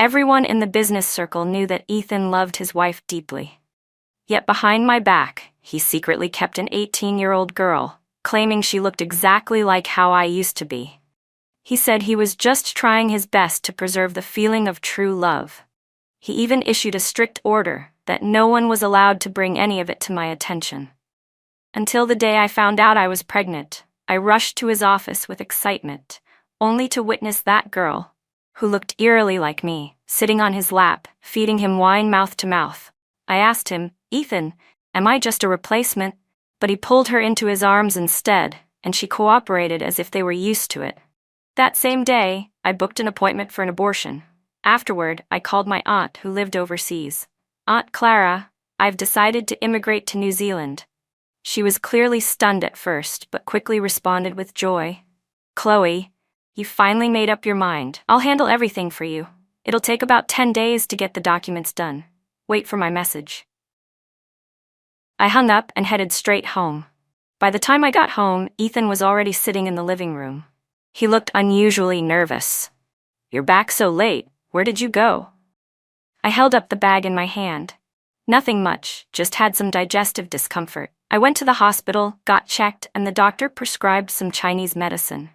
Everyone in the business circle knew that Ethan loved his wife deeply. Yet behind my back, he secretly kept an 18-year-old girl, claiming she looked exactly like how I used to be. He said he was just trying his best to preserve the feeling of true love. He even issued a strict order that no one was allowed to bring any of it to my attention. Until the day I found out I was pregnant, I rushed to his office with excitement, only to witness that girl, who looked eerily like me, sitting on his lap, feeding him wine mouth to mouth. I asked him, "Ethan, am I just a replacement?" But he pulled her into his arms instead, and she cooperated as if they were used to it. That same day, I booked an appointment for an abortion. Afterward, I called my aunt who lived overseas. "Aunt Clara, I've decided to immigrate to New Zealand." She was clearly stunned at first, but quickly responded with joy. "Chloe, you finally made up your mind. I'll handle everything for you. It'll take about 10 days to get the documents done. Wait for my message." I hung up and headed straight home. By the time I got home, Ethan was already sitting in the living room. He looked unusually nervous. "You're back so late. Where did you go?" I held up the bag in my hand. "Nothing much, just had some digestive discomfort. I went to the hospital, got checked, and the doctor prescribed some Chinese medicine.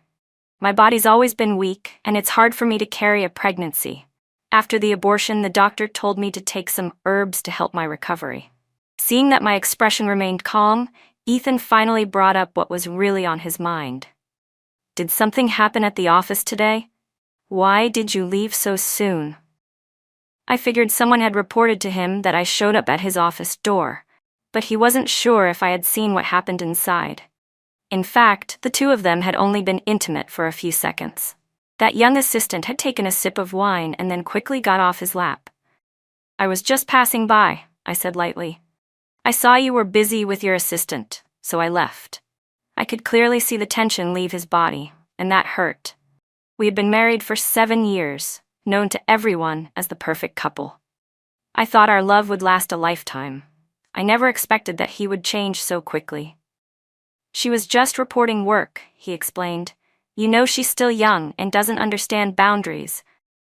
My body's always been weak, and it's hard for me to carry a pregnancy. After the abortion, the doctor told me to take some herbs to help my recovery." Seeing that my expression remained calm, Ethan finally brought up what was really on his mind. "Did something happen at the office today? Why did you leave so soon?" I figured someone had reported to him that I showed up at his office door, but he wasn't sure if I had seen what happened inside. In fact, the two of them had only been intimate for a few seconds. That young assistant had taken a sip of wine and then quickly got off his lap. "I was just passing by," I said lightly. "I saw you were busy with your assistant, so I left." I could clearly see the tension leave his body, and that hurt. We had been married for 7 years, known to everyone as the perfect couple. I thought our love would last a lifetime. I never expected that he would change so quickly. "She was just reporting work," he explained. "You know, she's still young and doesn't understand boundaries.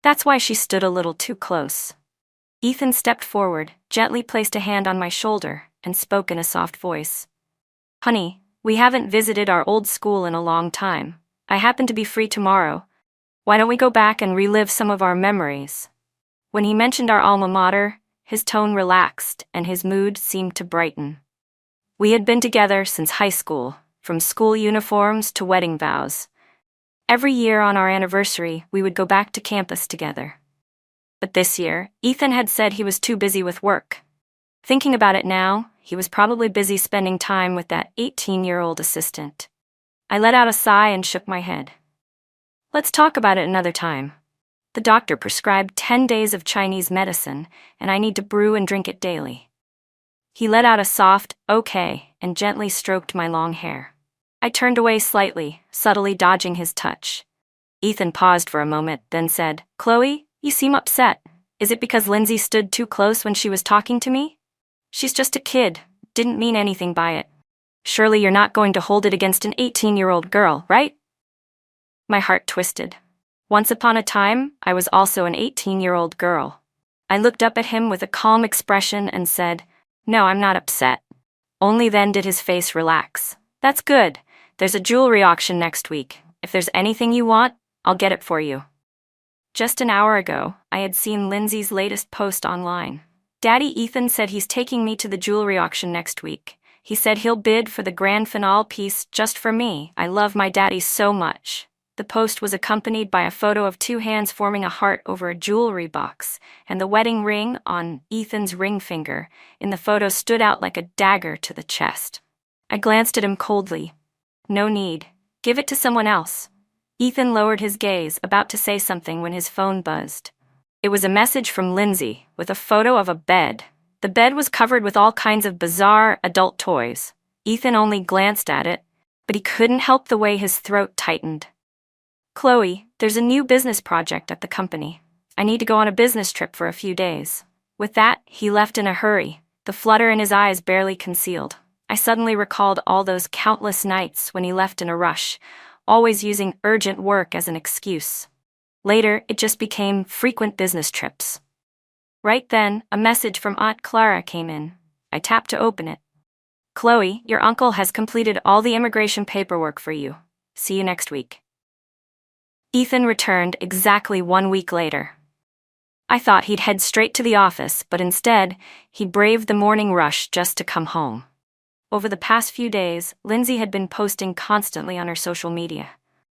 That's why she stood a little too close." Ethan stepped forward, gently placed a hand on my shoulder, and spoke in a soft voice. "Honey, we haven't visited our old school in a long time. I happen to be free tomorrow. Why don't we go back and relive some of our memories?" When he mentioned our alma mater, his tone relaxed and his mood seemed to brighten. We had been together since high school, from school uniforms to wedding vows. Every year on our anniversary, we would go back to campus together. But this year, Ethan had said he was too busy with work. Thinking about it now, he was probably busy spending time with that 18-year-old assistant. I let out a sigh and shook my head. "Let's talk about it another time. The doctor prescribed 10 days of Chinese medicine, and I need to brew and drink it daily." He let out a soft, "okay," and gently stroked my long hair. I turned away slightly, subtly dodging his touch. Ethan paused for a moment, then said, "Chloe, you seem upset. Is it because Lindsay stood too close when she was talking to me? She's just a kid, didn't mean anything by it. Surely you're not going to hold it against an 18-year-old girl, right?" My heart twisted. Once upon a time, I was also an 18-year-old girl. I looked up at him with a calm expression and said, "No, I'm not upset." Only then did his face relax. "That's good. There's a jewelry auction next week. If there's anything you want, I'll get it for you." Just an hour ago, I had seen Lindsay's latest post online. "Daddy Ethan said he's taking me to the jewelry auction next week. He said he'll bid for the grand finale piece just for me. I love my daddy so much." The post was accompanied by a photo of 2 hands forming a heart over a jewelry box, and the wedding ring on Ethan's ring finger in the photo stood out like a dagger to the chest. I glanced at him coldly. "No need. Give it to someone else." Ethan lowered his gaze, about to say something when his phone buzzed. It was a message from Lindsay, with a photo of a bed. The bed was covered with all kinds of bizarre adult toys. Ethan only glanced at it, but he couldn't help the way his throat tightened. "Chloe, there's a new business project at the company. I need to go on a business trip for a few days." With that, he left in a hurry, the flutter in his eyes barely concealed. I suddenly recalled all those countless nights when he left in a rush, always using urgent work as an excuse. Later, it just became frequent business trips. Right then, a message from Aunt Clara came in. I tapped to open it. "Chloe, your uncle has completed all the immigration paperwork for you. See you next week." Ethan returned exactly 1 week later. I thought he'd head straight to the office, but instead, he braved the morning rush just to come home. Over the past few days, Lindsay had been posting constantly on her social media.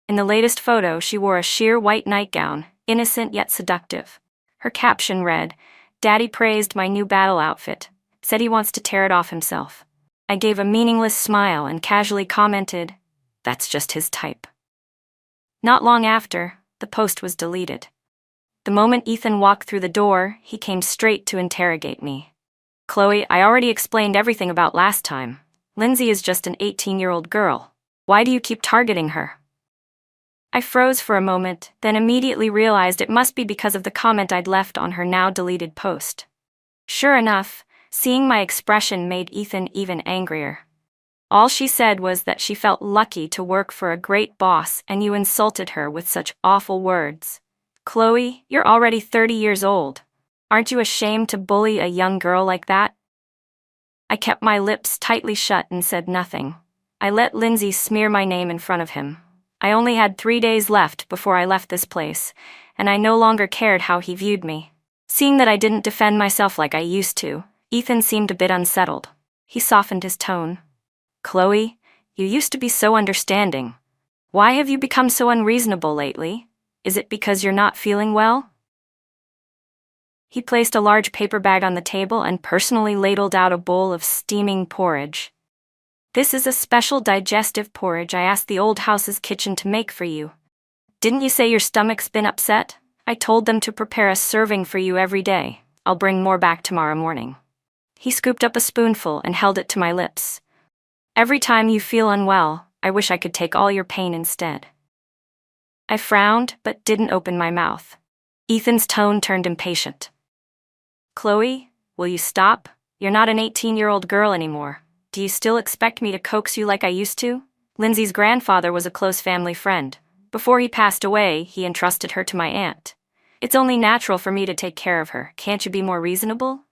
In the latest photo, she wore a sheer white nightgown, innocent yet seductive. Her caption read, "Daddy praised my new battle outfit, said he wants to tear it off himself." I gave a meaningless smile and casually commented, "That's just his type." Not long after, the post was deleted. The moment Ethan walked through the door, he came straight to interrogate me. "Chloe, I already explained everything about last time. Lindsay is just an 18-year-old girl. Why do you keep targeting her?" I froze for a moment, then immediately realized it must be because of the comment I'd left on her now-deleted post. Sure enough, seeing my expression made Ethan even angrier. All she said was that she felt lucky to work for a great boss and you insulted her with such awful words. "Chloe, you're already 30 years old. Aren't you ashamed to bully a young girl like that?" I kept my lips tightly shut and said nothing. I let Lindsay smear my name in front of him. I only had 3 days left before I left this place, and I no longer cared how he viewed me. Seeing that I didn't defend myself like I used to, Ethan seemed a bit unsettled. He softened his tone. "Chloe, you used to be so understanding. Why have you become so unreasonable lately? Is it because you're not feeling well?" He placed a large paper bag on the table and personally ladled out a bowl of steaming porridge. "This is a special digestive porridge I asked the old house's kitchen to make for you. Didn't you say your stomach's been upset? I told them to prepare a serving for you every day. I'll bring more back tomorrow morning." He scooped up a spoonful and held it to my lips. "Every time you feel unwell, I wish I could take all your pain instead." I frowned, but didn't open my mouth. Ethan's tone turned impatient. "Chloe, will you stop? You're not an 18-year-old girl anymore. Do you still expect me to coax you like I used to? Lindsay's grandfather was a close family friend. Before he passed away, he entrusted her to my aunt. It's only natural for me to take care of her. Can't you be more reasonable?"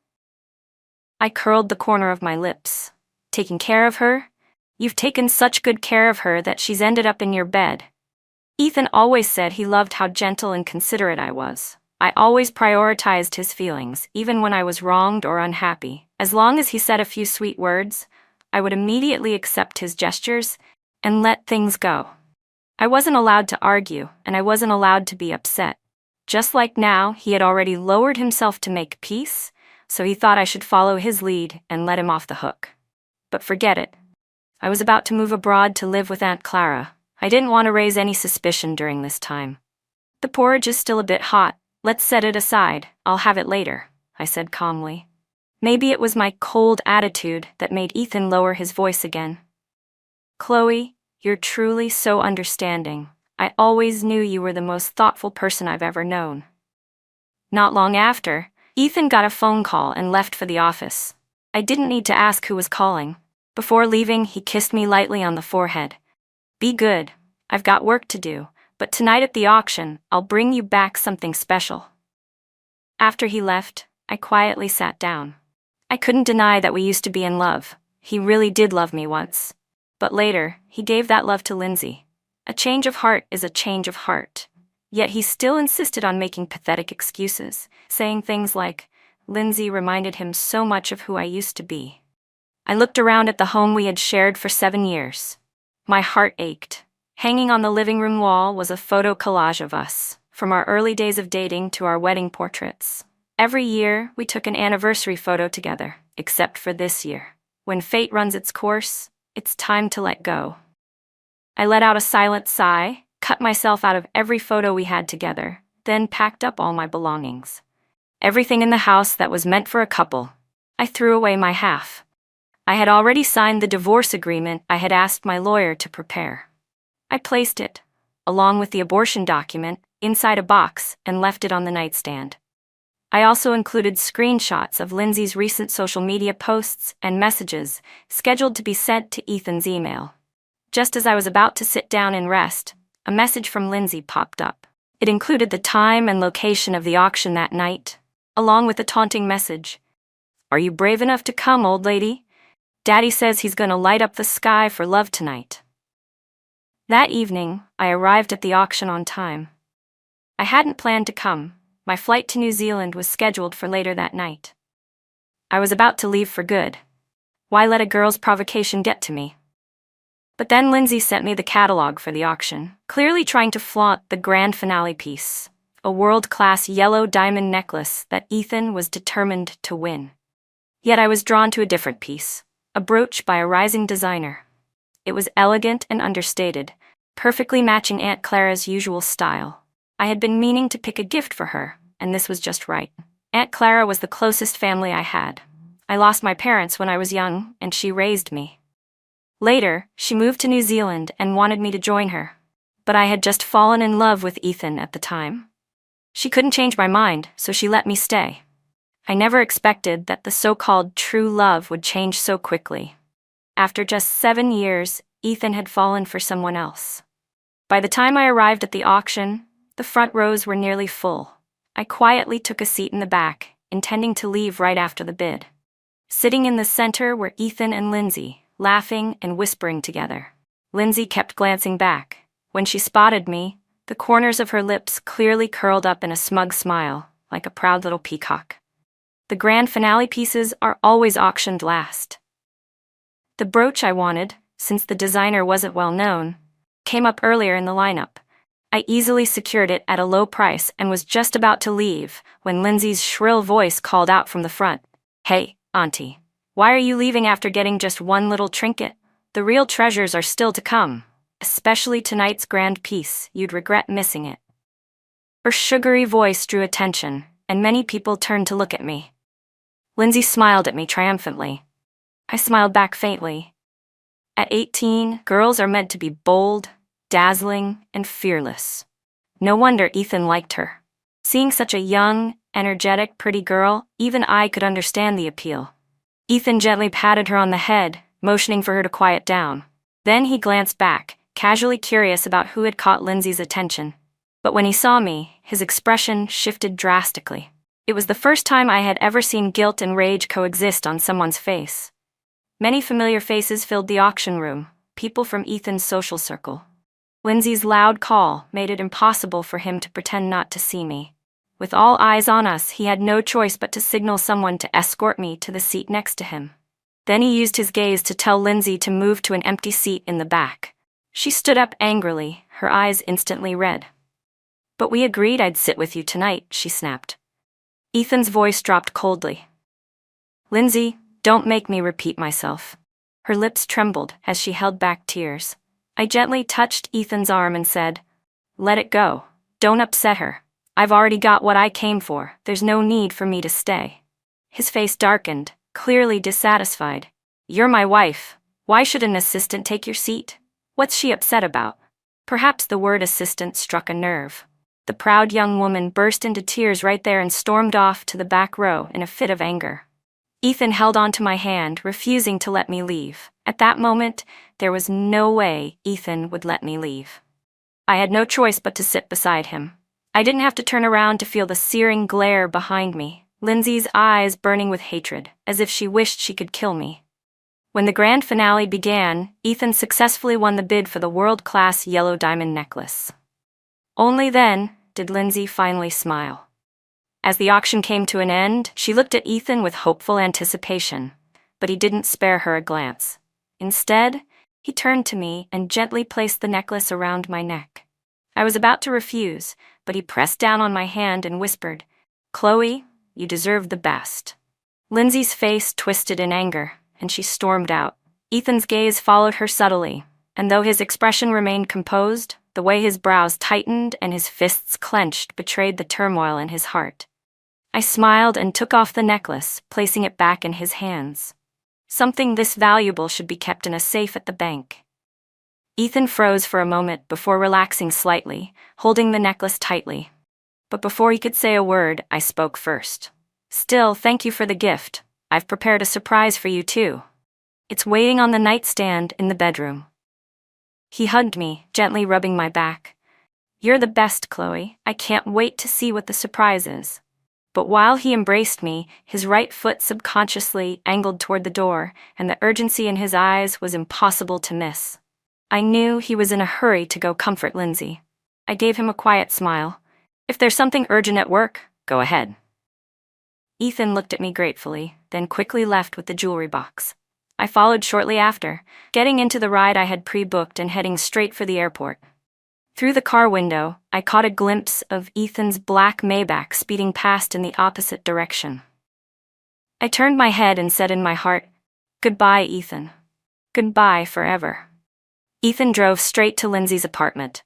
I curled the corner of my lips. "Taking care of her? You've taken such good care of her that she's ended up in your bed." Ethan always said he loved how gentle and considerate I was. I always prioritized his feelings, even when I was wronged or unhappy. As long as he said a few sweet words, I would immediately accept his gestures and let things go. I wasn't allowed to argue, and I wasn't allowed to be upset. Just like now, he had already lowered himself to make peace, so he thought I should follow his lead and let him off the hook. But forget it. I was about to move abroad to live with Aunt Clara. I didn't want to raise any suspicion during this time. "The porridge is still a bit hot. Let's set it aside. I'll have it later," I said calmly. Maybe it was my cold attitude that made Ethan lower his voice again. "Chloe, you're truly so understanding. I always knew you were the most thoughtful person I've ever known." Not long after, Ethan got a phone call and left for the office. I didn't need to ask who was calling. Before leaving, he kissed me lightly on the forehead. "Be good. I've got work to do, but tonight at the auction, I'll bring you back something special." After he left, I quietly sat down. I couldn't deny that we used to be in love. He really did love me once. But later, he gave that love to Lindsay. A change of heart is a change of heart. Yet he still insisted on making pathetic excuses, saying things like, Lindsay reminded him so much of who I used to be. I looked around at the home we had shared for 7 years. My heart ached. Hanging on the living room wall was a photo collage of us, from our early days of dating to our wedding portraits. Every year, we took an anniversary photo together, except for this year. When fate runs its course, it's time to let go. I let out a silent sigh, cut myself out of every photo we had together, then packed up all my belongings. Everything in the house that was meant for a couple. I threw away my half. I had already signed the divorce agreement I had asked my lawyer to prepare. I placed it, along with the abortion document, inside a box and left it on the nightstand. I also included screenshots of Lindsay's recent social media posts and messages scheduled to be sent to Ethan's email. Just as I was about to sit down and rest, a message from Lindsay popped up. It included the time and location of the auction that night, along with a taunting message. "Are you brave enough to come, old lady? Daddy says he's gonna light up the sky for love tonight." That evening, I arrived at the auction on time. I hadn't planned to come. My flight to New Zealand was scheduled for later that night. I was about to leave for good. Why let a girl's provocation get to me? But then Lindsay sent me the catalog for the auction, clearly trying to flaunt the grand finale piece, a world-class yellow diamond necklace that Ethan was determined to win. Yet I was drawn to a different piece, a brooch by a rising designer. It was elegant and understated, perfectly matching Aunt Clara's usual style. I had been meaning to pick a gift for her, and this was just right. Aunt Clara was the closest family I had. I lost my parents when I was young, and she raised me. Later, she moved to New Zealand and wanted me to join her. But I had just fallen in love with Ethan at the time. She couldn't change my mind, so she let me stay. I never expected that the so-called true love would change so quickly. After just 7 years, Ethan had fallen for someone else. By the time I arrived at the auction, the front rows were nearly full. I quietly took a seat in the back, intending to leave right after the bid. Sitting in the center were Ethan and Lindsay, laughing and whispering together. Lindsay kept glancing back. When she spotted me, the corners of her lips clearly curled up in a smug smile, like a proud little peacock. The grand finale pieces are always auctioned last. The brooch I wanted, since the designer wasn't well known, came up earlier in the lineup. I easily secured it at a low price and was just about to leave when Lindsay's shrill voice called out from the front. "Hey, Auntie, why are you leaving after getting just one little trinket? The real treasures are still to come, especially tonight's grand piece. You'd regret missing it." Her sugary voice drew attention, and many people turned to look at me. Lindsay smiled at me triumphantly. I smiled back faintly. At 18, girls are meant to be bold, dazzling, and fearless. No wonder Ethan liked her. Seeing such a young, energetic, pretty girl, even I could understand the appeal. Ethan gently patted her on the head, motioning for her to quiet down. Then he glanced back, casually curious about who had caught Lindsay's attention. But when he saw me, his expression shifted drastically. It was the first time I had ever seen guilt and rage coexist on someone's face. Many familiar faces filled the auction room, people from Ethan's social circle. Lindsay's loud call made it impossible for him to pretend not to see me. With all eyes on us, he had no choice but to signal someone to escort me to the seat next to him. Then he used his gaze to tell Lindsay to move to an empty seat in the back. She stood up angrily, her eyes instantly red. "But we agreed I'd sit with you tonight," she snapped. Ethan's voice dropped coldly. "Lindsay, don't make me repeat myself." Her lips trembled as she held back tears. I gently touched Ethan's arm and said, "Let it go. Don't upset her. I've already got what I came for. There's no need for me to stay." His face darkened, clearly dissatisfied. "You're my wife. Why should an assistant take your seat? What's she upset about?" Perhaps the word assistant struck a nerve. The proud young woman burst into tears right there and stormed off to the back row in a fit of anger. Ethan held onto my hand, refusing to let me leave. At that moment, there was no way Ethan would let me leave. I had no choice but to sit beside him. I didn't have to turn around to feel the searing glare behind me, Lindsay's eyes burning with hatred, as if she wished she could kill me. When the grand finale began, Ethan successfully won the bid for the world-class yellow diamond necklace. Only then did Lindsay finally smile. As the auction came to an end, she looked at Ethan with hopeful anticipation, but he didn't spare her a glance. Instead, he turned to me and gently placed the necklace around my neck. I was about to refuse, but he pressed down on my hand and whispered, "Chloe, you deserve the best." Lindsay's face twisted in anger, and she stormed out. Ethan's gaze followed her subtly, and though his expression remained composed, the way his brows tightened and his fists clenched betrayed the turmoil in his heart. I smiled and took off the necklace, placing it back in his hands. Something this valuable should be kept in a safe at the bank. Ethan froze for a moment before relaxing slightly, holding the necklace tightly. But before he could say a word, I spoke first. "Still, thank you for the gift. I've prepared a surprise for you too. It's waiting on the nightstand in the bedroom." He hugged me, gently rubbing my back. "You're the best, Chloe. I can't wait to see what the surprise is." But while he embraced me, his right foot subconsciously angled toward the door, and the urgency in his eyes was impossible to miss. I knew he was in a hurry to go comfort Lindsay. I gave him a quiet smile. "If there's something urgent at work, go ahead." Ethan looked at me gratefully, then quickly left with the jewelry box. I followed shortly after, getting into the ride I had pre-booked and heading straight for the airport. Through the car window, I caught a glimpse of Ethan's black Maybach speeding past in the opposite direction. I turned my head and said in my heart, "Goodbye, Ethan. Goodbye forever." Ethan drove straight to Lindsay's apartment.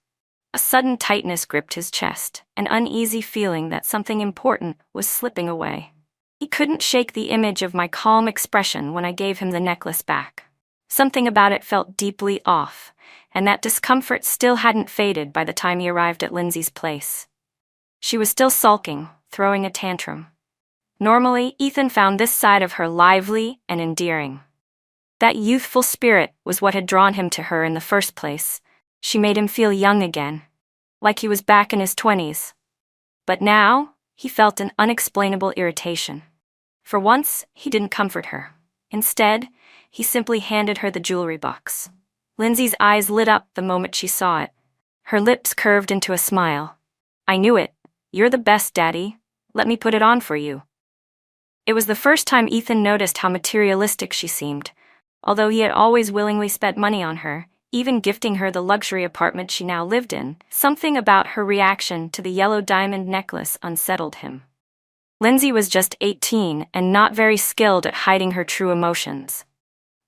A sudden tightness gripped his chest, an uneasy feeling that something important was slipping away. He couldn't shake the image of my calm expression when I gave him the necklace back. Something about it felt deeply off, and that discomfort still hadn't faded by the time he arrived at Lindsay's place. She was still sulking, throwing a tantrum. Normally, Ethan found this side of her lively and endearing. That youthful spirit was what had drawn him to her in the first place. She made him feel young again, like he was back in his 20s. But now, he felt an unexplainable irritation. For once, he didn't comfort her. Instead, he simply handed her the jewelry box. Lindsay's eyes lit up the moment she saw it. Her lips curved into a smile. "I knew it. You're the best, Daddy. Let me put it on for you." It was the first time Ethan noticed how materialistic she seemed. Although he had always willingly spent money on her, even gifting her the luxury apartment she now lived in, something about her reaction to the yellow diamond necklace unsettled him. Lindsay was just 18 and not very skilled at hiding her true emotions.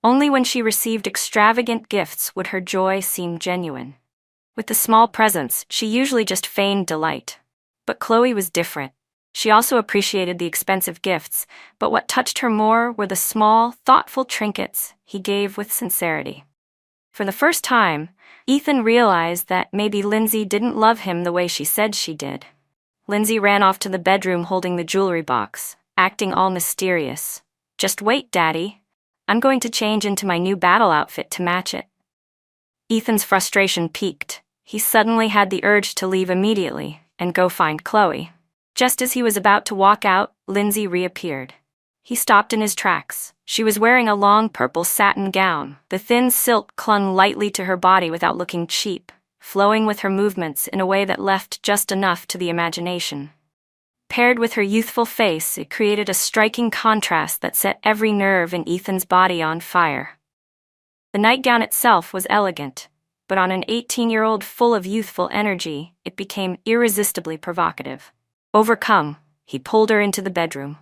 Only when she received extravagant gifts would her joy seem genuine. With the small presents, she usually just feigned delight. But Chloe was different. She also appreciated the expensive gifts, but what touched her more were the small, thoughtful trinkets he gave with sincerity. For the first time, Ethan realized that maybe Lindsay didn't love him the way she said she did. Lindsay ran off to the bedroom holding the jewelry box, acting all mysterious. "Just wait, Daddy. I'm going to change into my new battle outfit to match it." Ethan's frustration peaked. He suddenly had the urge to leave immediately and go find Chloe. Just as he was about to walk out, Lindsay reappeared. He stopped in his tracks. She was wearing a long purple satin gown. The thin silk clung lightly to her body without looking cheap, flowing with her movements in a way that left just enough to the imagination. Paired with her youthful face, it created a striking contrast that set every nerve in Ethan's body on fire. The nightgown itself was elegant, but on an 18-year-old full of youthful energy, it became irresistibly provocative. Overcome, he pulled her into the bedroom.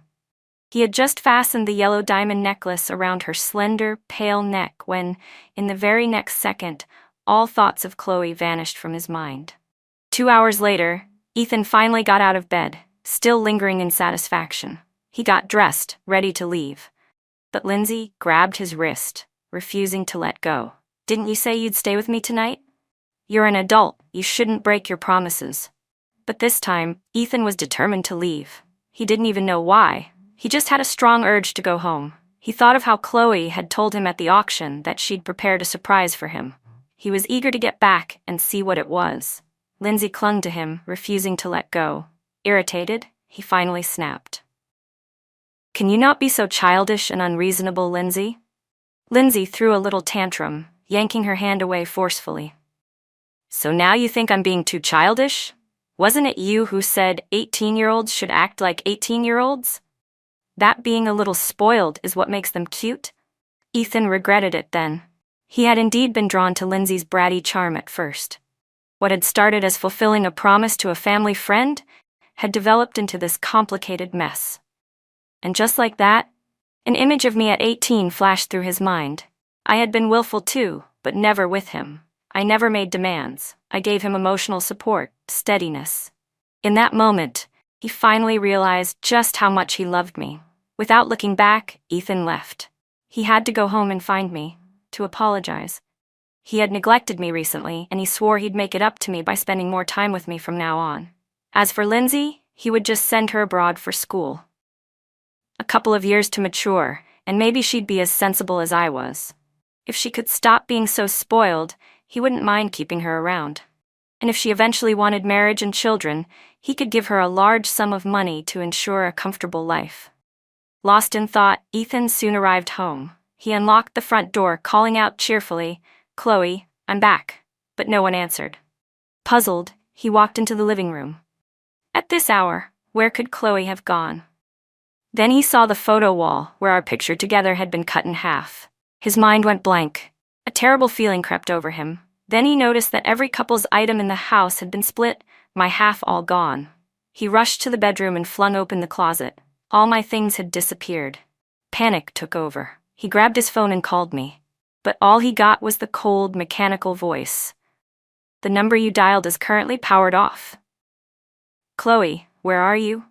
He had just fastened the yellow diamond necklace around her slender, pale neck when, in the very next second, all thoughts of Chloe vanished from his mind. 2 hours later, Ethan finally got out of bed, still lingering in satisfaction. He got dressed, ready to leave. But Lindsay grabbed his wrist, refusing to let go. "Didn't you say you'd stay with me tonight? You're an adult, you shouldn't break your promises." But this time, Ethan was determined to leave. He didn't even know why. He just had a strong urge to go home. He thought of how Chloe had told him at the auction that she'd prepared a surprise for him. He was eager to get back and see what it was. Lindsay clung to him, refusing to let go. Irritated, he finally snapped. "Can you not be so childish and unreasonable, Lindsay?" Lindsay threw a little tantrum, yanking her hand away forcefully. "So now you think I'm being too childish? Wasn't it you who said 18-year-olds should act like 18-year-olds? That being a little spoiled is what makes them cute?" Ethan regretted it then. He had indeed been drawn to Lindsay's bratty charm at first. What had started as fulfilling a promise to a family friend had developed into this complicated mess. And just like that, an image of me at 18 flashed through his mind. I had been willful too, but never with him. I never made demands. I gave him emotional support, steadiness. In that moment, he finally realized just how much he loved me. Without looking back, Ethan left. He had to go home and find me, to apologize. He had neglected me recently, and he swore he'd make it up to me by spending more time with me from now on. As for Lindsay, he would just send her abroad for school. A couple of years to mature, and maybe she'd be as sensible as I was. If she could stop being so spoiled, he wouldn't mind keeping her around. And if she eventually wanted marriage and children, he could give her a large sum of money to ensure a comfortable life. Lost in thought, Ethan soon arrived home. He unlocked the front door, calling out cheerfully, "Chloe, I'm back," but no one answered. Puzzled, he walked into the living room. At this hour, where could Chloe have gone? Then he saw the photo wall, where our picture together had been cut in half. His mind went blank. A terrible feeling crept over him. Then he noticed that every couple's item in the house had been split, my half all gone. He rushed to the bedroom and flung open the closet. All my things had disappeared. Panic took over. He grabbed his phone and called me. But all he got was the cold, mechanical voice. "The number you dialed is currently powered off." "Chloe, where are you?"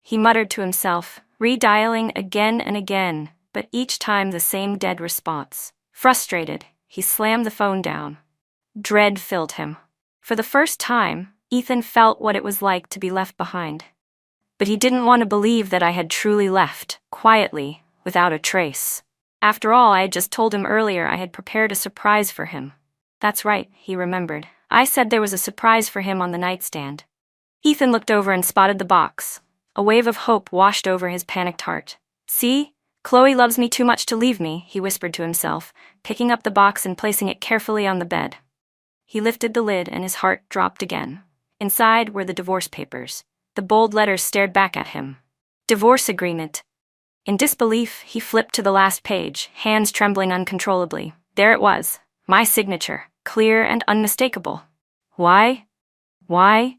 He muttered to himself, redialing again and again, but each time the same dead response. Frustrated, he slammed the phone down. Dread filled him. For the first time, Ethan felt what it was like to be left behind. But he didn't want to believe that I had truly left, quietly, without a trace. After all, I had just told him earlier I had prepared a surprise for him. That's right, he remembered. I said there was a surprise for him on the nightstand. Ethan looked over and spotted the box. A wave of hope washed over his panicked heart. "See? Chloe loves me too much to leave me," he whispered to himself, picking up the box and placing it carefully on the bed. He lifted the lid and his heart dropped again. Inside were the divorce papers. The bold letters stared back at him. Divorce agreement. In disbelief, he flipped to the last page, hands trembling uncontrollably. There it was, my signature, clear and unmistakable. "Why? Why?"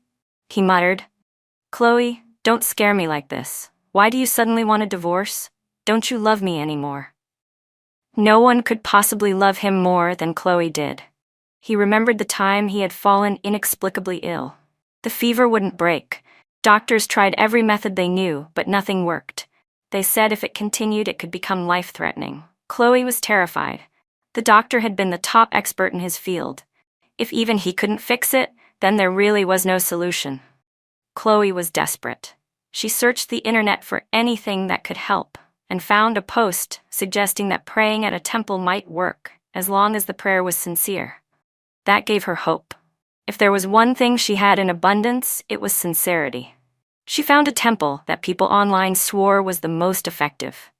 he muttered. "Chloe, don't scare me like this. Why do you suddenly want a divorce? Don't you love me anymore?" No one could possibly love him more than Chloe did. He remembered the time he had fallen inexplicably ill. The fever wouldn't break. Doctors tried every method they knew, but nothing worked. They said if it continued, it could become life-threatening. Chloe was terrified. The doctor had been the top expert in his field. If even he couldn't fix it, then there really was no solution. Chloe was desperate. She searched the internet for anything that could help, and found a post suggesting that praying at a temple might work, as long as the prayer was sincere. That gave her hope. If there was one thing she had in abundance, it was sincerity. She found a temple that people online swore was the most effective.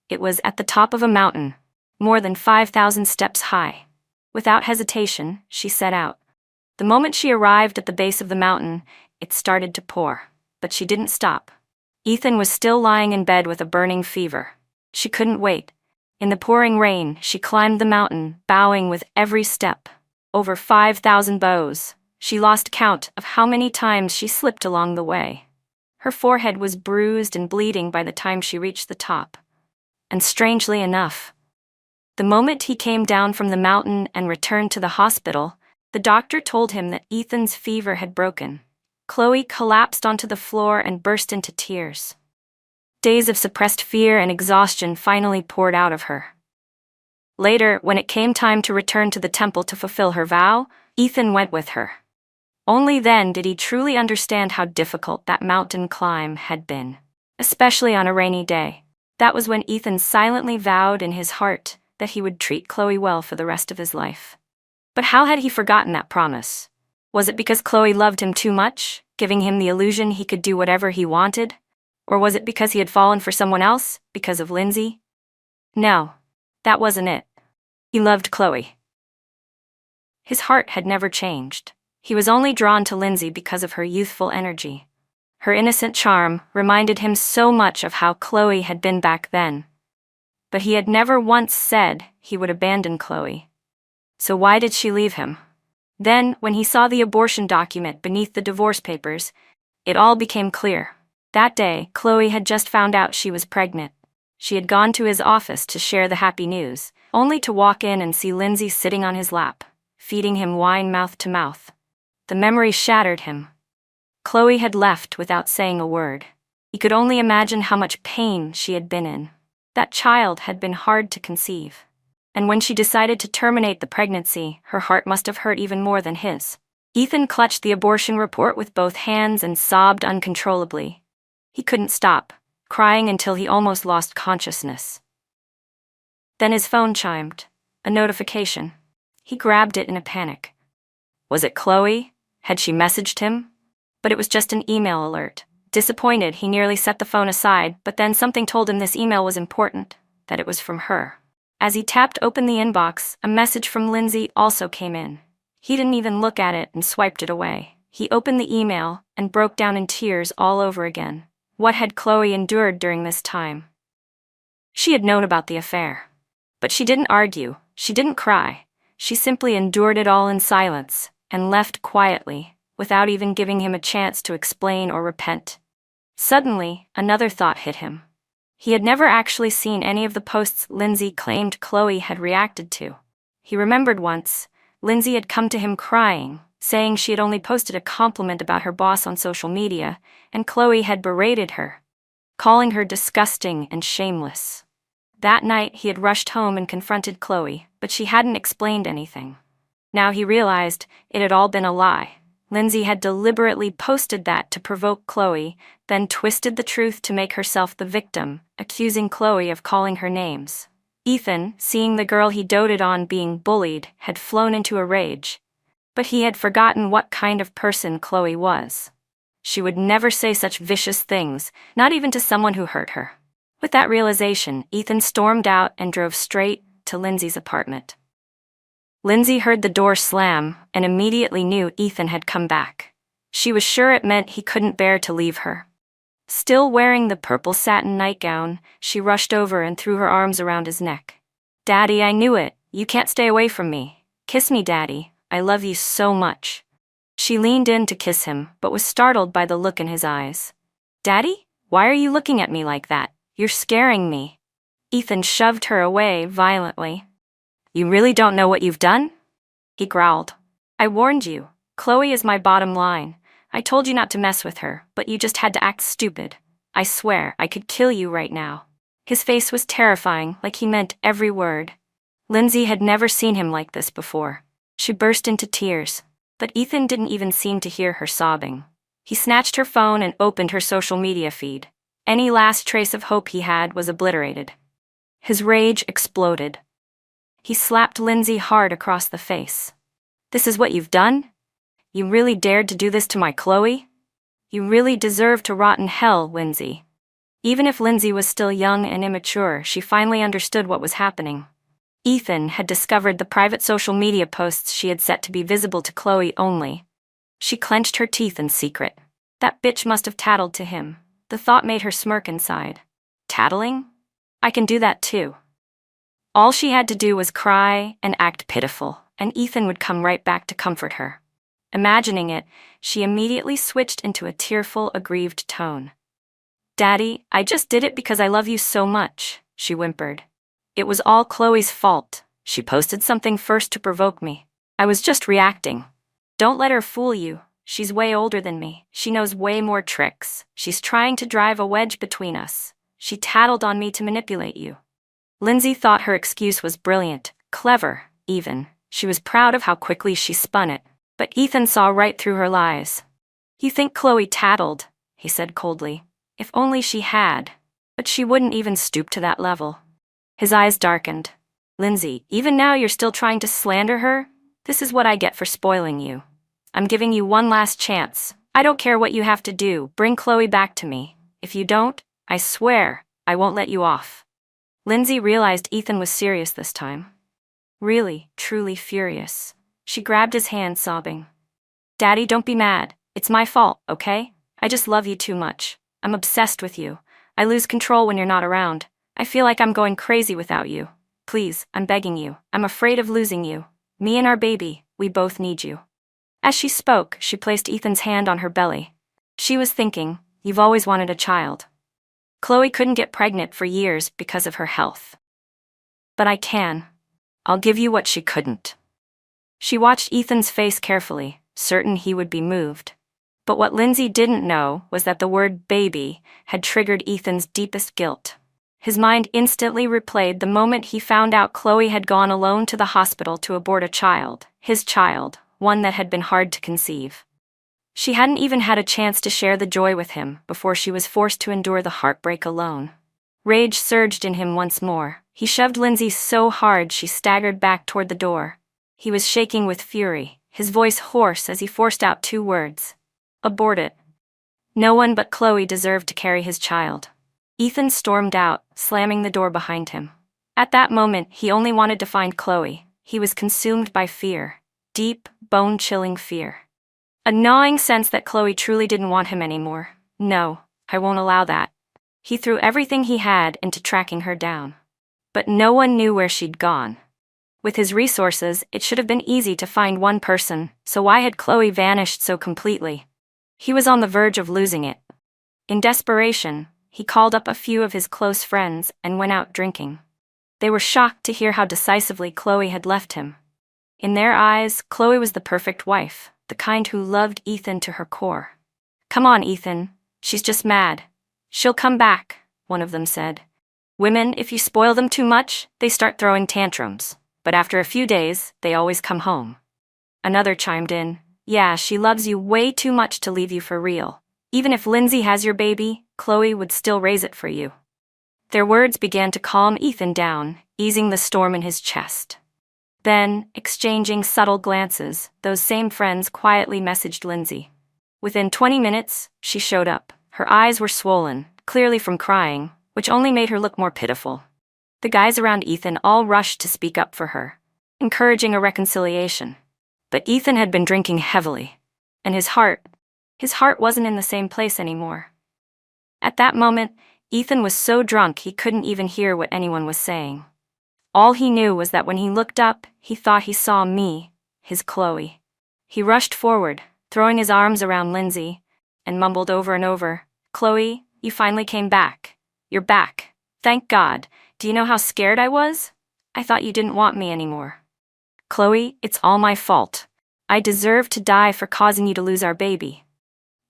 It was at the top of a mountain, more than 5,000 steps high. Without hesitation, she set out. The moment she arrived at the base of the mountain, it started to pour, but she didn't stop. Ethan was still lying in bed with a burning fever. She couldn't wait. In the pouring rain, she climbed the mountain, bowing with every step. Over 5,000 bows. She lost count of how many times she slipped along the way. Her forehead was bruised and bleeding by the time she reached the top. And strangely enough, the moment he came down from the mountain and returned to the hospital, the doctor told him that Ethan's fever had broken. Chloe collapsed onto the floor and burst into tears. Days of suppressed fear and exhaustion finally poured out of her. Later, when it came time to return to the temple to fulfill her vow, Ethan went with her. Only then did he truly understand how difficult that mountain climb had been, especially on a rainy day. That was when Ethan silently vowed in his heart that he would treat Chloe well for the rest of his life. But how had he forgotten that promise? Was it because Chloe loved him too much, giving him the illusion he could do whatever he wanted? Or was it because he had fallen for someone else, because of Lindsay? No, that wasn't it. He loved Chloe. His heart had never changed. He was only drawn to Lindsay because of her youthful energy. Her innocent charm reminded him so much of how Chloe had been back then. But he had never once said he would abandon Chloe. So why did she leave him? Then, when he saw the abortion document beneath the divorce papers, it all became clear. That day, Chloe had just found out she was pregnant. She had gone to his office to share the happy news, only to walk in and see Lindsay sitting on his lap, feeding him wine mouth to mouth. The memory shattered him. Chloe had left without saying a word. He could only imagine how much pain she had been in. That child had been hard to conceive. And when she decided to terminate the pregnancy, her heart must have hurt even more than his. Ethan clutched the abortion report with both hands and sobbed uncontrollably. He couldn't stop, crying until he almost lost consciousness. Then his phone chimed. A notification. He grabbed it in a panic. Was it Chloe? Had she messaged him? But it was just an email alert. Disappointed, he nearly set the phone aside, but then something told him this email was important, that it was from her. As he tapped open the inbox, a message from Lindsay also came in. He didn't even look at it and swiped it away. He opened the email and broke down in tears all over again. What had Chloe endured during this time? She had known about the affair. But she didn't argue, she didn't cry. She simply endured it all in silence, and left quietly, without even giving him a chance to explain or repent. Suddenly, another thought hit him. He had never actually seen any of the posts Lindsay claimed Chloe had reacted to. He remembered once, Lindsay had come to him crying, saying she had only posted a compliment about her boss on social media, and Chloe had berated her, calling her disgusting and shameless. That night he had rushed home and confronted Chloe, but she hadn't explained anything. Now he realized it had all been a lie. Lindsay had deliberately posted that to provoke Chloe, then twisted the truth to make herself the victim, accusing Chloe of calling her names. Ethan, seeing the girl he doted on being bullied, had flown into a rage. But he had forgotten what kind of person Chloe was. She would never say such vicious things, not even to someone who hurt her. With that realization, Ethan stormed out and drove straight to Lindsay's apartment. Lindsay heard the door slam and immediately knew Ethan had come back. She was sure it meant he couldn't bear to leave her. Still wearing the purple satin nightgown, she rushed over and threw her arms around his neck. "Daddy, I knew it. You can't stay away from me. Kiss me, Daddy. I love you so much." She leaned in to kiss him, but was startled by the look in his eyes. "Daddy? Why are you looking at me like that? You're scaring me." Ethan shoved her away violently. "You really don't know what you've done?" he growled. "I warned you. Chloe is my bottom line. I told you not to mess with her, but you just had to act stupid. I swear, I could kill you right now." His face was terrifying, like he meant every word. Lindsay had never seen him like this before. She burst into tears, but Ethan didn't even seem to hear her sobbing. He snatched her phone and opened her social media feed. Any last trace of hope he had was obliterated. His rage exploded. He slapped Lindsay hard across the face. "This is what you've done? You really dared to do this to my Chloe? You really deserve to rot in hell, Lindsay." Even if Lindsay was still young and immature, she finally understood what was happening. Ethan had discovered the private social media posts she had set to be visible to Chloe only. She clenched her teeth in secret. That bitch must have tattled to him. The thought made her smirk inside. Tattling? I can do that too. All she had to do was cry and act pitiful, and Ethan would come right back to comfort her. Imagining it, she immediately switched into a tearful, aggrieved tone. "Daddy, I just did it because I love you so much," she whimpered. "It was all Chloe's fault. She posted something first to provoke me. I was just reacting. Don't let her fool you. She's way older than me. She knows way more tricks. She's trying to drive a wedge between us. She tattled on me to manipulate you." Lindsay thought her excuse was brilliant, clever, even. She was proud of how quickly she spun it. But Ethan saw right through her lies. "You think Chloe tattled," he said coldly. "If only she had. But she wouldn't even stoop to that level." His eyes darkened. "Lindsay, even now you're still trying to slander her? This is what I get for spoiling you. I'm giving you one last chance. I don't care what you have to do. Bring Chloe back to me. If you don't, I swear, I won't let you off." Lindsay realized Ethan was serious this time. Really, truly furious. She grabbed his hand, sobbing. "Daddy, don't be mad. It's my fault, okay? I just love you too much. I'm obsessed with you. I lose control when you're not around. I feel like I'm going crazy without you. Please, I'm begging you. I'm afraid of losing you. Me and our baby, we both need you." As she spoke, she placed Ethan's hand on her belly. She was thinking, "You've always wanted a child. Chloe couldn't get pregnant for years because of her health. But I can. I'll give you what she couldn't." She watched Ethan's face carefully, certain he would be moved. But what Lindsay didn't know was that the word baby had triggered Ethan's deepest guilt. His mind instantly replayed the moment he found out Chloe had gone alone to the hospital to abort a child, his child, one that had been hard to conceive. She hadn't even had a chance to share the joy with him before she was forced to endure the heartbreak alone. Rage surged in him once more. He shoved Lindsay so hard she staggered back toward the door. He was shaking with fury, his voice hoarse as he forced out 2 words. Abort it. No one but Chloe deserved to carry his child. Ethan stormed out, slamming the door behind him. At that moment, he only wanted to find Chloe. He was consumed by fear. Deep, bone-chilling fear. A gnawing sense that Chloe truly didn't want him anymore. No, I won't allow that. He threw everything he had into tracking her down. But no one knew where she'd gone. With his resources, it should have been easy to find one person, so why had Chloe vanished so completely? He was on the verge of losing it. In desperation, he called up a few of his close friends and went out drinking. They were shocked to hear how decisively Chloe had left him. In their eyes, Chloe was the perfect wife, the kind who loved Ethan to her core. Come on, Ethan. She's just mad. She'll come back, one of them said. Women, if you spoil them too much, they start throwing tantrums. But after a few days, they always come home. Another chimed in. Yeah, she loves you way too much to leave you for real. Even if Lindsay has your baby, Chloe would still raise it for you. Their words began to calm Ethan down, easing the storm in his chest. Then, exchanging subtle glances, those same friends quietly messaged Lindsay. Within 20 minutes, she showed up. Her eyes were swollen, clearly from crying, which only made her look more pitiful. The guys around Ethan all rushed to speak up for her, encouraging a reconciliation. But Ethan had been drinking heavily, and his heart wasn't in the same place anymore. At that moment, Ethan was so drunk he couldn't even hear what anyone was saying. All he knew was that when he looked up, he thought he saw me, his Chloe. He rushed forward, throwing his arms around Lindsay, and mumbled over and over, Chloe, you finally came back. You're back. Thank God. Do you know how scared I was? I thought you didn't want me anymore. Chloe, it's all my fault. I deserve to die for causing you to lose our baby.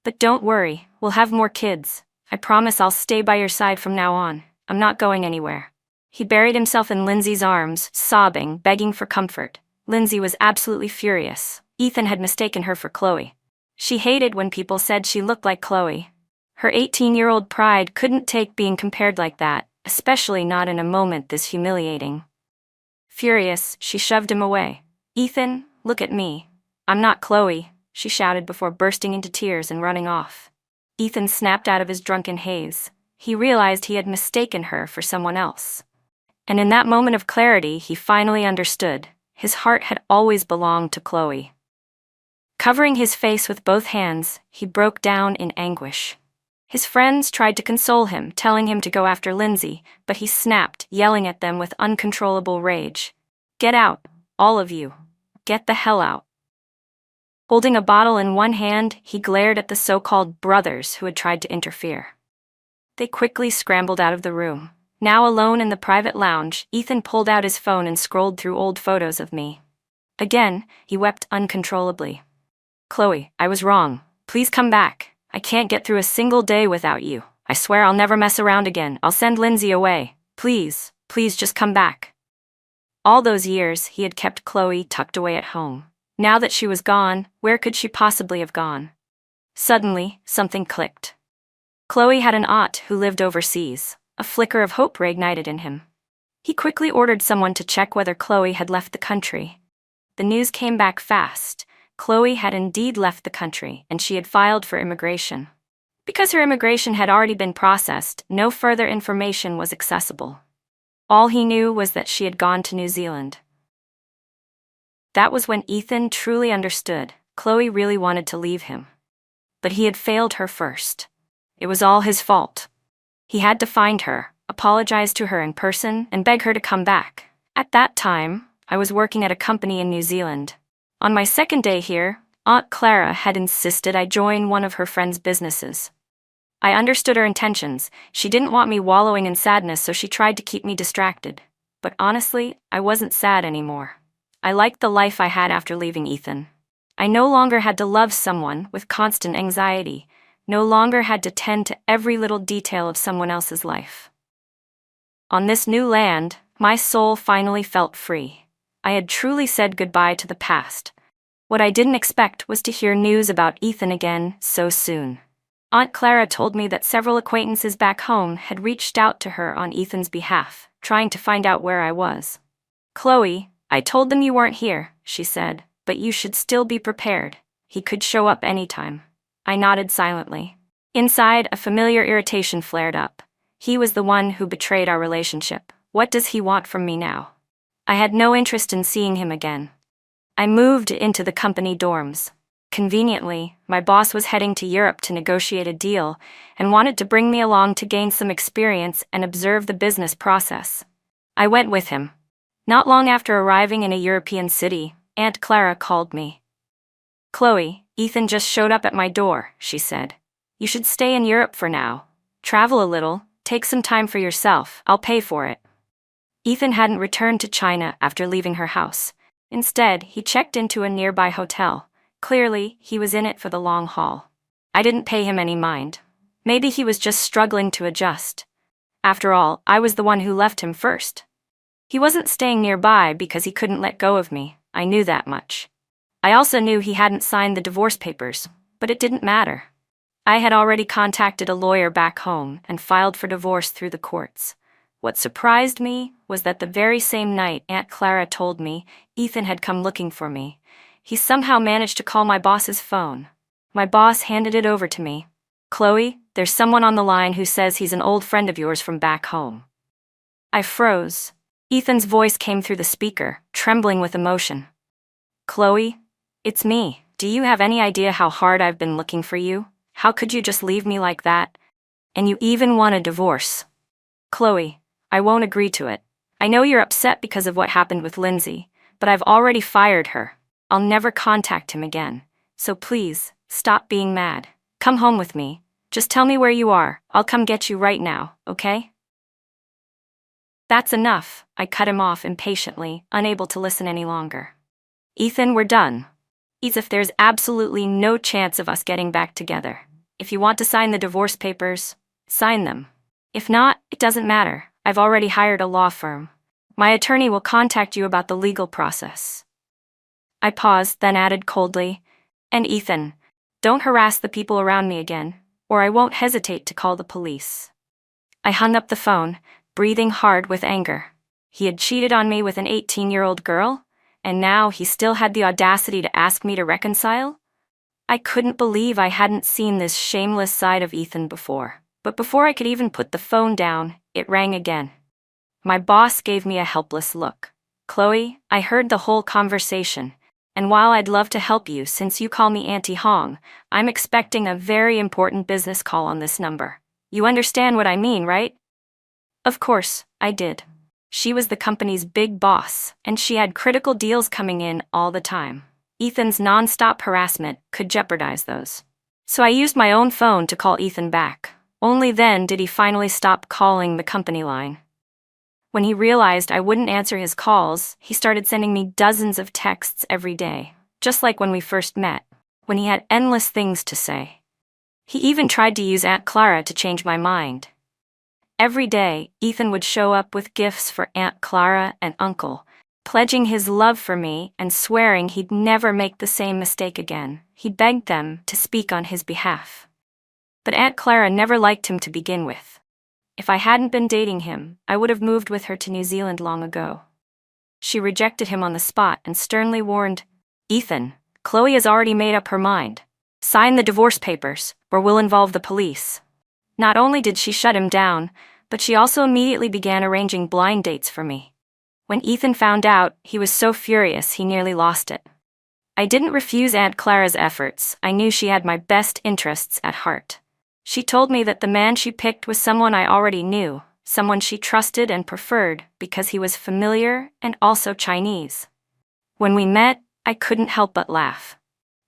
But don't worry, we'll have more kids. I promise I'll stay by your side from now on. I'm not going anywhere. He buried himself in Lindsay's arms, sobbing, begging for comfort. Lindsay was absolutely furious. Ethan had mistaken her for Chloe. She hated when people said she looked like Chloe. Her 18-year-old pride couldn't take being compared like that, especially not in a moment this humiliating. Furious, she shoved him away. Ethan, look at me. I'm not Chloe, she shouted before bursting into tears and running off. Ethan snapped out of his drunken haze. He realized he had mistaken her for someone else. And in that moment of clarity, he finally understood. His heart had always belonged to Chloe. Covering his face with both hands, he broke down in anguish. His friends tried to console him, telling him to go after Lindsay, but he snapped, yelling at them with uncontrollable rage. Get out, all of you. Get the hell out. Holding a bottle in one hand, he glared at the so-called brothers who had tried to interfere. They quickly scrambled out of the room. Now alone in the private lounge, Ethan pulled out his phone and scrolled through old photos of me. Again, he wept uncontrollably. Chloe, I was wrong. Please come back. I can't get through a single day without you. I swear I'll never mess around again. I'll send Lindsay away. Please, please just come back. All those years, he had kept Chloe tucked away at home. Now that she was gone, where could she possibly have gone? Suddenly, something clicked. Chloe had an aunt who lived overseas. A flicker of hope reignited in him. He quickly ordered someone to check whether Chloe had left the country. The news came back fast. Chloe had indeed left the country, and she had filed for immigration. Because her immigration had already been processed, no further information was accessible. All he knew was that she had gone to New Zealand. That was when Ethan truly understood. Chloe really wanted to leave him. But he had failed her first. It was all his fault. He had to find her, apologize to her in person, and beg her to come back. At that time, I was working at a company in New Zealand. On my second day here, Aunt Clara had insisted I join one of her friend's businesses. I understood her intentions. She didn't want me wallowing in sadness, so she tried to keep me distracted. But honestly, I wasn't sad anymore. I liked the life I had after leaving Ethan. I no longer had to love someone with constant anxiety, no longer had to tend to every little detail of someone else's life. On this new land, my soul finally felt free. I had truly said goodbye to the past. What I didn't expect was to hear news about Ethan again so soon. Aunt Clara told me that several acquaintances back home had reached out to her on Ethan's behalf, trying to find out where I was. Chloe, I told them you weren't here, she said, but you should still be prepared. He could show up anytime. I nodded silently. Inside, a familiar irritation flared up. He was the one who betrayed our relationship. What does he want from me now? I had no interest in seeing him again. I moved into the company dorms. Conveniently, my boss was heading to Europe to negotiate a deal and wanted to bring me along to gain some experience and observe the business process. I went with him. Not long after arriving in a European city, Aunt Clara called me. "Chloe, Ethan just showed up at my door," she said. "You should stay in Europe for now. Travel a little, take some time for yourself, I'll pay for it." Ethan hadn't returned to China after leaving her house. Instead, he checked into a nearby hotel. Clearly, he was in it for the long haul. I didn't pay him any mind. Maybe he was just struggling to adjust. After all, I was the one who left him first. He wasn't staying nearby because he couldn't let go of me. I knew that much. I also knew he hadn't signed the divorce papers, but it didn't matter. I had already contacted a lawyer back home and filed for divorce through the courts. What surprised me was that the very same night Aunt Clara told me Ethan had come looking for me, he somehow managed to call my boss's phone. My boss handed it over to me. "Chloe, there's someone on the line who says he's an old friend of yours from back home." I froze. Ethan's voice came through the speaker, trembling with emotion. "Chloe, it's me. Do you have any idea how hard I've been looking for you? How could you just leave me like that? And you even want a divorce? Chloe, I won't agree to it. I know you're upset because of what happened with Lindsay, but I've already fired her. I'll never contact him again. So please, stop being mad. Come home with me. Just tell me where you are. I'll come get you right now, okay?" "That's enough," I cut him off impatiently, unable to listen any longer. "Ethan, we're done. As if there's absolutely no chance of us getting back together. If you want to sign the divorce papers, sign them. If not, it doesn't matter. I've already hired a law firm. My attorney will contact you about the legal process." I paused, then added coldly, "And Ethan, don't harass the people around me again, or I won't hesitate to call the police." I hung up the phone, breathing hard with anger. He had cheated on me with an 18-year-old girl, and now he still had the audacity to ask me to reconcile? I couldn't believe I hadn't seen this shameless side of Ethan before. But before I could even put the phone down, it rang again. My boss gave me a helpless look. "Chloe, I heard the whole conversation, and while I'd love to help you since you call me Auntie Hong, I'm expecting a very important business call on this number. You understand what I mean, right?" Of course, I did. She was the company's big boss, and she had critical deals coming in all the time. Ethan's non-stop harassment could jeopardize those. So I used my own phone to call Ethan back. Only then did he finally stop calling the company line. When he realized I wouldn't answer his calls, he started sending me dozens of texts every day, just like when we first met, when he had endless things to say. He even tried to use Aunt Clara to change my mind. Every day, Ethan would show up with gifts for Aunt Clara and Uncle, pledging his love for me and swearing he'd never make the same mistake again. He begged them to speak on his behalf. But Aunt Clara never liked him to begin with. If I hadn't been dating him, I would have moved with her to New Zealand long ago. She rejected him on the spot and sternly warned, "Ethan, Chloe has already made up her mind. Sign the divorce papers, or we'll involve the police." Not only did she shut him down, but she also immediately began arranging blind dates for me. When Ethan found out, he was so furious he nearly lost it. I didn't refuse Aunt Clara's efforts. I knew she had my best interests at heart. She told me that the man she picked was someone I already knew, someone she trusted and preferred because he was familiar and also Chinese. When we met, I couldn't help but laugh.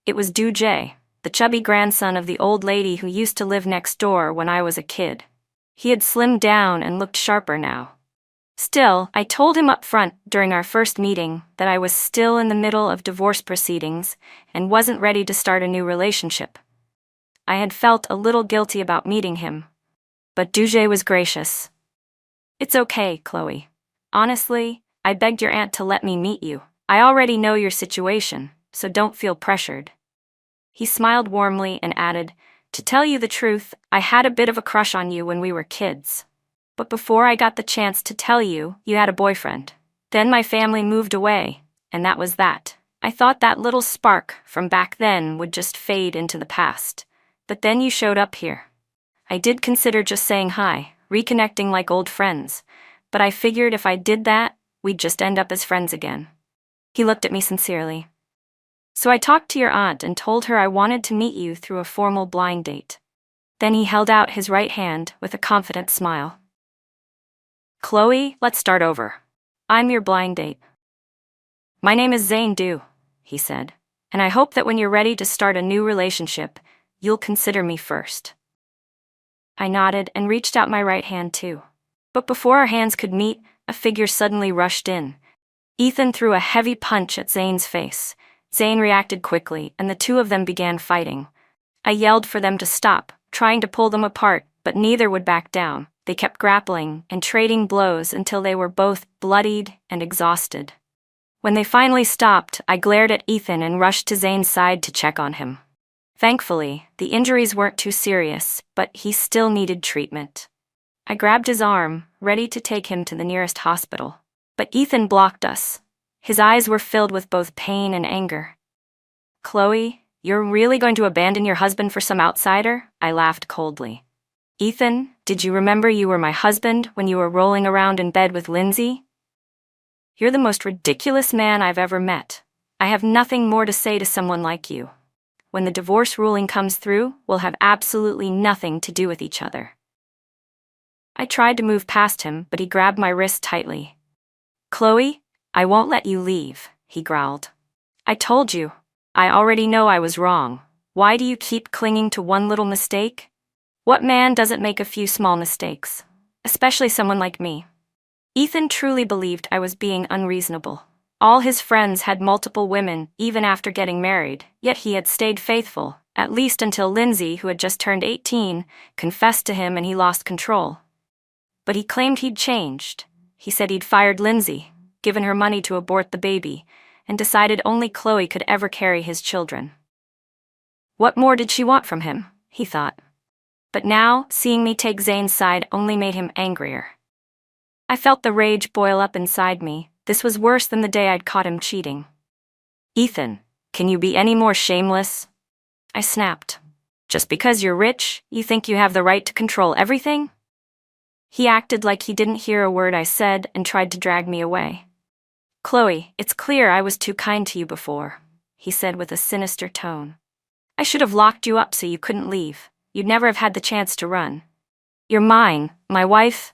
It was Du Jie, the chubby grandson of the old lady who used to live next door when I was a kid. He had slimmed down and looked sharper now. Still, I told him up front during our first meeting that I was still in the middle of divorce proceedings and wasn't ready to start a new relationship. I had felt a little guilty about meeting him, but Du Jie was gracious. "It's okay, Chloe. Honestly, I begged your aunt to let me meet you. I already know your situation, so don't feel pressured." He smiled warmly and added, "To tell you the truth, I had a bit of a crush on you when we were kids. But before I got the chance to tell you, you had a boyfriend. Then my family moved away, and that was that. I thought that little spark from back then would just fade into the past. But then you showed up here. I did consider just saying hi, reconnecting like old friends, but I figured if I did that, we'd just end up as friends again. He looked at me sincerely. So I talked to your aunt and told her I wanted to meet you through a formal blind date. Then he held out his right hand with a confident smile. Chloe, let's start over. I'm your blind date. My name is Zane Du, he said, and I hope that when you're ready to start a new relationship, you'll consider me first. I nodded and reached out my right hand too. But before our hands could meet, a figure suddenly rushed in. Ethan threw a heavy punch at Zane's face. Zane reacted quickly, and the two of them began fighting. I yelled for them to stop, trying to pull them apart, but neither would back down. They kept grappling and trading blows until they were both bloodied and exhausted. When they finally stopped, I glared at Ethan and rushed to Zane's side to check on him. Thankfully, the injuries weren't too serious, but he still needed treatment. I grabbed his arm, ready to take him to the nearest hospital. But Ethan blocked us. His eyes were filled with both pain and anger. Chloe, you're really going to abandon your husband for some outsider? I laughed coldly. Ethan, did you remember you were my husband when you were rolling around in bed with Lindsay? You're the most ridiculous man I've ever met. I have nothing more to say to someone like you. When the divorce ruling comes through, we'll have absolutely nothing to do with each other. I tried to move past him, but he grabbed my wrist tightly. Chloe, I won't let you leave, he growled. I told you. I already know I was wrong. Why do you keep clinging to one little mistake? What man doesn't make a few small mistakes? Especially someone like me. Ethan truly believed I was being unreasonable. All his friends had multiple women, even after getting married, yet he had stayed faithful, at least until Lindsay, who had just turned 18, confessed to him and he lost control. But he claimed he'd changed. He said he'd fired Lindsay, given her money to abort the baby, and decided only Chloe could ever carry his children. What more did she want from him, he thought. But now, seeing me take Zane's side only made him angrier. I felt the rage boil up inside me. This was worse than the day I'd caught him cheating. Ethan, can you be any more shameless? I snapped. Just because you're rich, you think you have the right to control everything? He acted like he didn't hear a word I said and tried to drag me away. Chloe, it's clear I was too kind to you before, he said with a sinister tone. I should have locked you up so you couldn't leave. You'd never have had the chance to run. You're mine, my wife.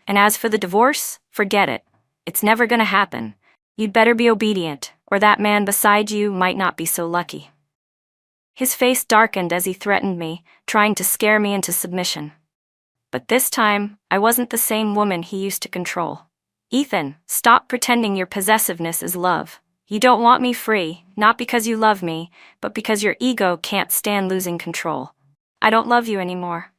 And as for the divorce, forget it. It's never gonna happen. You'd better be obedient, or that man beside you might not be so lucky. His face darkened as he threatened me, trying to scare me into submission. But this time, I wasn't the same woman he used to control. Ethan, stop pretending your possessiveness is love. You don't want me free, not because you love me, but because your ego can't stand losing control. I don't love you anymore.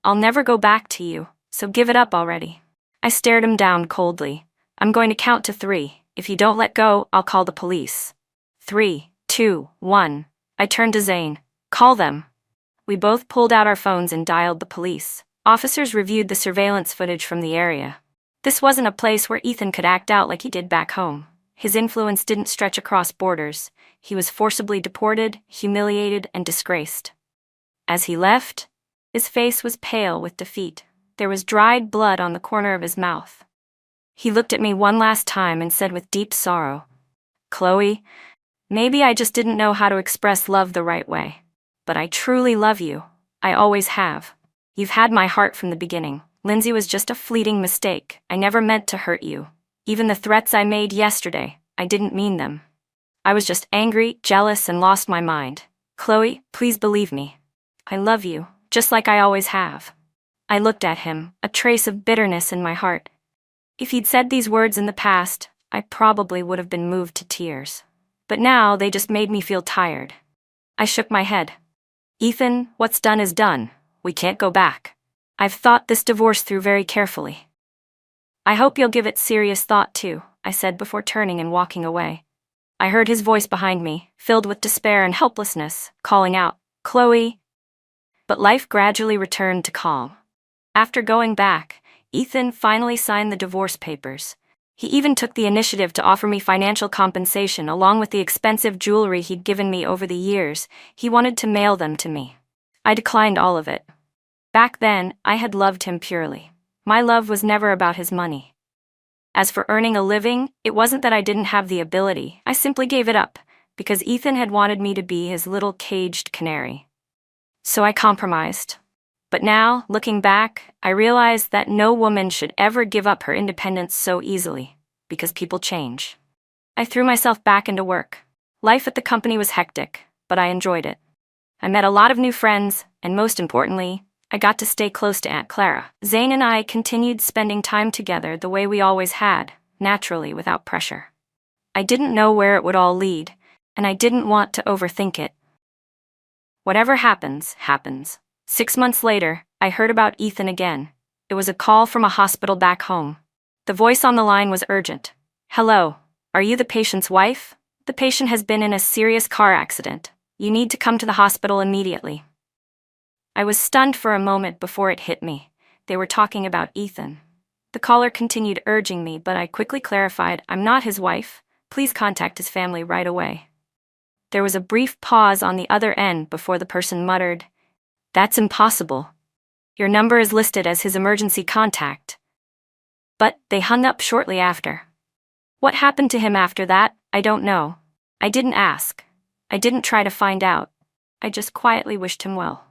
I'll never go back to you, so give it up already. I stared him down coldly. I'm going to count to 3. If you don't let go, I'll call the police. 3, 2, 1. I turned to Zane. Call them. We both pulled out our phones and dialed the police. Officers reviewed the surveillance footage from the area. This wasn't a place where Ethan could act out like he did back home. His influence didn't stretch across borders. He was forcibly deported, humiliated, and disgraced. As he left, his face was pale with defeat. There was dried blood on the corner of his mouth. He looked at me one last time and said with deep sorrow, Chloe, maybe I just didn't know how to express love the right way. But I truly love you. I always have. You've had my heart from the beginning. Lindsay was just a fleeting mistake. I never meant to hurt you. Even the threats I made yesterday, I didn't mean them. I was just angry, jealous, and lost my mind. Chloe, please believe me. I love you, just like I always have. I looked at him, a trace of bitterness in my heart. If he'd said these words in the past, I probably would have been moved to tears. But now they just made me feel tired. I shook my head. Ethan, what's done is done. We can't go back. I've thought this divorce through very carefully. I hope you'll give it serious thought too, I said before turning and walking away. I heard his voice behind me, filled with despair and helplessness, calling out, Chloe. But life gradually returned to calm. After going back, Ethan finally signed the divorce papers. He even took the initiative to offer me financial compensation along with the expensive jewelry he'd given me over the years. He wanted to mail them to me. I declined all of it. Back then, I had loved him purely. My love was never about his money. As for earning a living, it wasn't that I didn't have the ability. I simply gave it up, because Ethan had wanted me to be his little caged canary. So I compromised. But now, looking back, I realized that no woman should ever give up her independence so easily, because people change. I threw myself back into work. Life at the company was hectic, but I enjoyed it. I met a lot of new friends, and most importantly, I got to stay close to Aunt Clara. Zane and I continued spending time together the way we always had, naturally, without pressure. I didn't know where it would all lead, and I didn't want to overthink it. Whatever happens, happens. 6 months later, I heard about Ethan again. It was a call from a hospital back home. The voice on the line was urgent. "Hello, are you the patient's wife? The patient has been in a serious car accident. You need to come to the hospital immediately." I was stunned for a moment before it hit me. They were talking about Ethan. The caller continued urging me, but I quickly clarified, "I'm not his wife. Please contact his family right away." There was a brief pause on the other end before the person muttered, "That's impossible. Your number is listed as his emergency contact." But they hung up shortly after. What happened to him after that, I don't know. I didn't ask. I didn't try to find out. I just quietly wished him well.